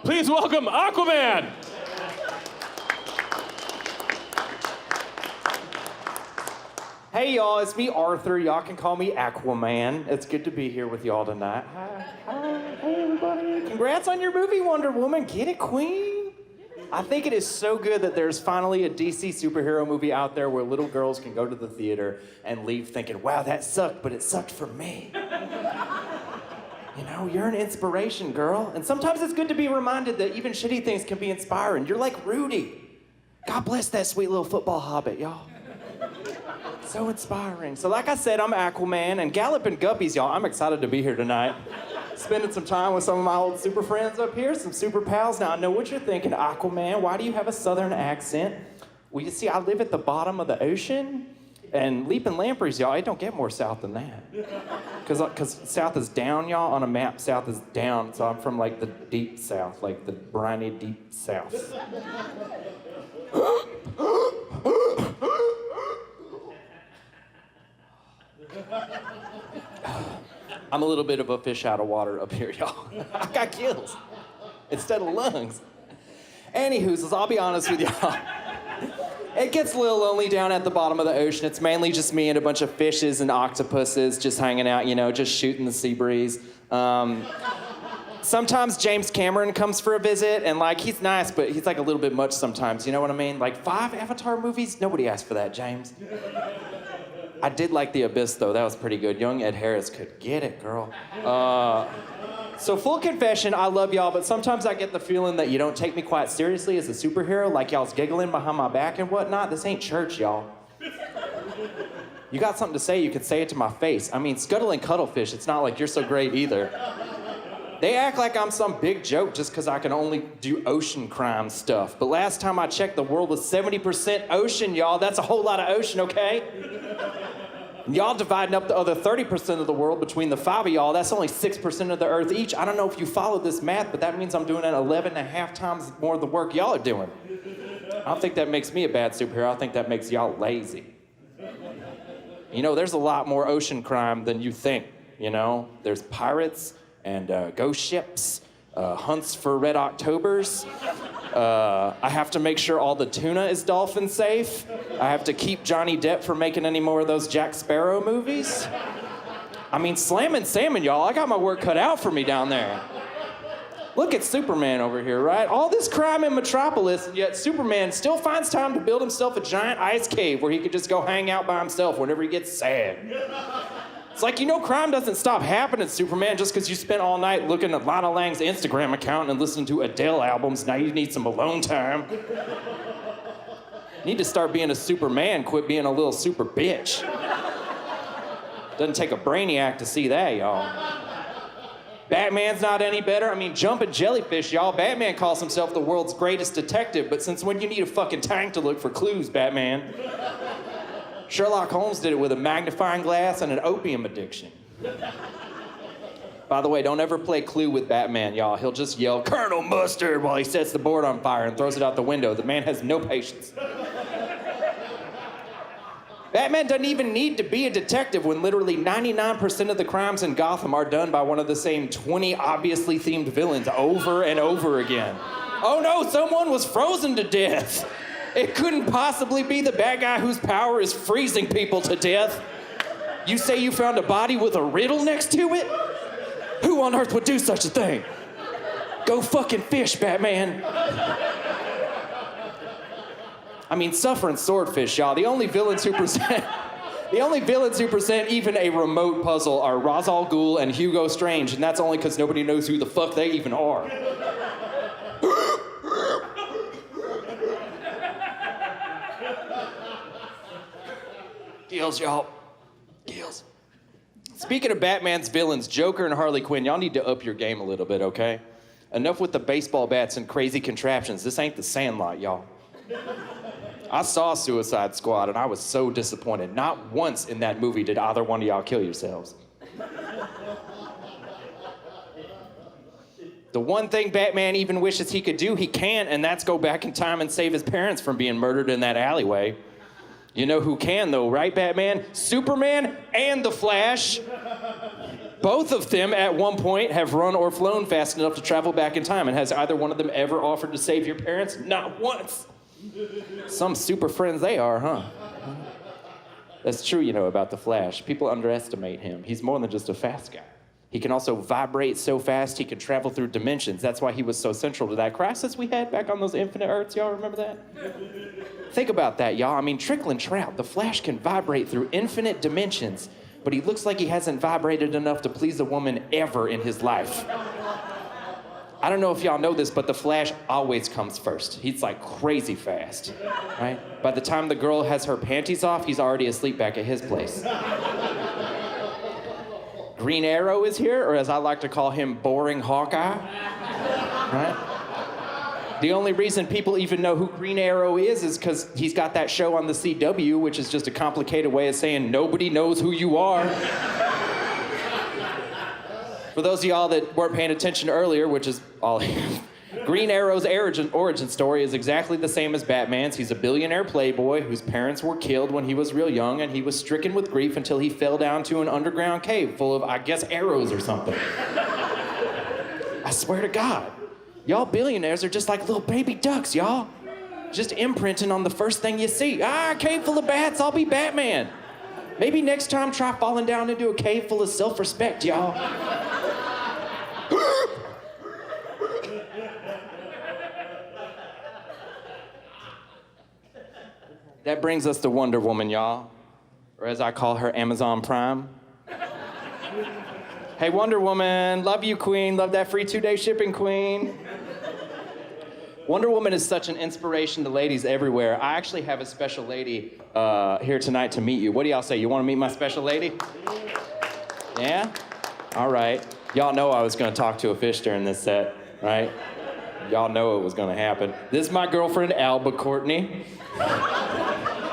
please welcome Aquaman. Hey y'all, it's me, Arthur. Y'all can call me Aquaman. It's good to be here with y'all tonight. Hi, hey everybody. Congrats on your movie, Wonder Woman. Get it, queen? I think it is so good that there's finally a DC superhero movie out there where little girls can go to the theater and leave thinking, wow, that sucked, but it sucked for me. You know, you're an inspiration, girl. And sometimes it's good to be reminded that even shitty things can be inspiring. You're like Rudy. God bless that sweet little football hobbit, y'all. So inspiring. So like I said, I'm Aquaman, and Galloping Guppies, y'all, I'm excited to be here tonight. Spending some time with some of my old super friends up here, some super pals. Now, I know what you're thinking, Aquaman, why do you have a southern accent? Well, you see, I live at the bottom of the ocean, and Leaping Lampreys, y'all, it don't get more south than that. Because south is down, y'all, on a map, south is down, so I'm from, like, the deep south, like the briny deep south. I'm a little bit of a fish out of water up here, y'all. I got gills instead of lungs. Anywho, I'll be honest with y'all. It gets a little lonely down at the bottom of the ocean. It's mainly just me and a bunch of fishes and octopuses just hanging out, you know, just shooting the sea breeze. Sometimes James Cameron comes for a visit, and like, he's nice, but he's like a little bit much sometimes, you know what I mean? Like 5 Avatar movies? Nobody asked for that, James. I did like The Abyss, though. That was pretty good. Young Ed Harris could get it, girl. So full confession, I love y'all, but sometimes I get the feeling that you don't take me quite seriously as a superhero, like y'all's giggling behind my back and whatnot. This ain't church, y'all. You got something to say, you can say it to my face. I mean, Scuttle and Cuttlefish, it's not like you're so great either. They act like I'm some big joke just because I can only do ocean crime stuff. But last time I checked, the world was 70% ocean, y'all. That's a whole lot of ocean, okay? Y'all dividing up the other 30% of the world between the 5 of y'all, that's only 6% of the earth each. I don't know if you follow this math, but that means I'm doing 11.5 times more of the work y'all are doing. I don't think that makes me a bad superhero. I think that makes y'all lazy. You know, there's a lot more ocean crime than you think, you know? There's pirates and ghost ships, hunts for red Octobers. I have to make sure all the tuna is dolphin safe. I have to keep Johnny Depp from making any more of those Jack Sparrow movies. I mean, slamming salmon, y'all. I got my work cut out for me down there. Look at Superman over here, right? All this crime in Metropolis, and yet Superman still finds time to build himself a giant ice cave where he could just go hang out by himself whenever he gets sad. It's like, you know, crime doesn't stop happening, Superman, just because you spent all night looking at Lana Lang's Instagram account and listening to Adele albums. Now you need some alone time. You need to start being a Superman, quit being a little super bitch. Doesn't take a brainiac to see that, y'all. Batman's not any better. I mean, jumping jellyfish, y'all. Batman calls himself the world's greatest detective, but since when you need a fucking tank to look for clues, Batman? Sherlock Holmes did it with a magnifying glass and an opium addiction. By the way, don't ever play Clue with Batman, y'all. He'll just yell, "Colonel Mustard," while he sets the board on fire and throws it out the window. The man has no patience. Batman doesn't even need to be a detective when literally 99% of the crimes in Gotham are done by one of the same 20 obviously themed villains over and over again. Oh no, someone was frozen to death. It couldn't possibly be the bad guy whose power is freezing people to death. You say you found a body with a riddle next to it? Who on earth would do such a thing? Go fucking fish, Batman. I mean, suffering swordfish, y'all. The only villains who present even a remote puzzle are Ra's al Ghul and Hugo Strange, and that's only because nobody knows who the fuck they even are. Gills, y'all. Gills. Speaking of Batman's villains, Joker and Harley Quinn, y'all need to up your game a little bit, okay? Enough with the baseball bats and crazy contraptions. This ain't the Sandlot, y'all. I saw Suicide Squad, and I was so disappointed. Not once in that movie did either one of y'all kill yourselves. The one thing Batman even wishes he could do, he can't, and that's go back in time and save his parents from being murdered in that alleyway. You know who can, though, right, Batman? Superman and the Flash. Both of them at one point have run or flown fast enough to travel back in time, and has either one of them ever offered to save your parents? Not once. Some super friends they are, huh? That's true, about the Flash. People underestimate him. He's more than just a fast guy. He can also vibrate so fast he can travel through dimensions. That's why he was so central to that crisis we had back on those infinite Earths. Y'all remember that? Think about that, y'all. I mean, Trickling Trout, the Flash can vibrate through infinite dimensions, but he looks like he hasn't vibrated enough to please a woman ever in his life. I don't know if y'all know this, but the Flash always comes first. He's like crazy fast, right? By the time the girl has her panties off, he's already asleep back at his place. Green Arrow is here, or as I like to call him, Boring Hawkeye, right? The only reason people even know who Green Arrow is because he's got that show on the CW, which is just a complicated way of saying nobody knows who you are. For those of y'all that weren't paying attention earlier, which is all Green Arrow's origin story is exactly the same as Batman's. He's a billionaire playboy whose parents were killed when he was real young, and he was stricken with grief until he fell down to an underground cave full of, I guess, arrows or something. I swear to God. Y'all billionaires are just like little baby ducks, y'all. Just imprinting on the first thing you see. A cave full of bats, I'll be Batman. Maybe next time try falling down into a cave full of self-respect, y'all. That brings us to Wonder Woman, y'all. Or as I call her, Amazon Prime. Hey, Wonder Woman, love you, queen. Love that free 2-day shipping, queen. Wonder Woman is such an inspiration to ladies everywhere. I actually have a special lady here tonight to meet you. What do y'all say? You want to meet my special lady? Yeah? All right. Y'all know I was going to talk to a fish during this set, right? Y'all know it was going to happen. This is my girlfriend, Alba Courtney.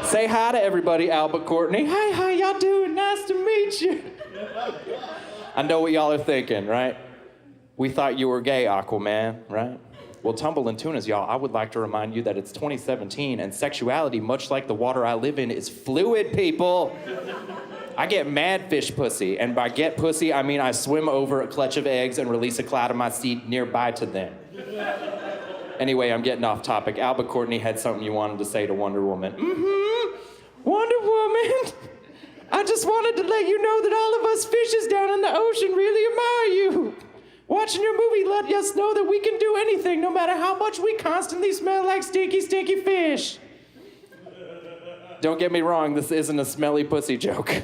Say hi to everybody, Alba Courtney. Hey, how y'all doing? Nice to meet you. I know what y'all are thinking, right? We thought you were gay, Aquaman, right? Well, tumble and tunas, y'all, I would like to remind you that it's 2017 and sexuality, much like the water I live in, is fluid, people. I get mad fish pussy, and by get pussy, I mean I swim over a clutch of eggs and release a cloud of my seed nearby to them. Anyway, I'm getting off topic. Alba Courtney had something you wanted to say to Wonder Woman. Wonder Woman, I just wanted to let you know that all of us fishes down in the ocean really admire you. Watching your movie let us know that we can do anything, no matter how much we constantly smell like stinky, stinky fish. Don't get me wrong, this isn't a smelly pussy joke.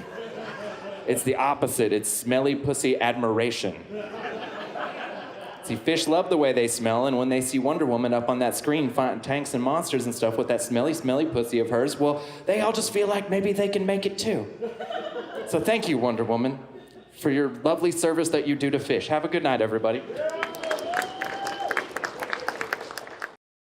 It's the opposite. It's smelly pussy admiration. See, fish love the way they smell, and when they see Wonder Woman up on that screen fighting tanks and monsters and stuff with that smelly, smelly pussy of hers, well, they all just feel like maybe they can make it too. So thank you, Wonder Woman, for your lovely service that you do to fish. Have a good night, everybody.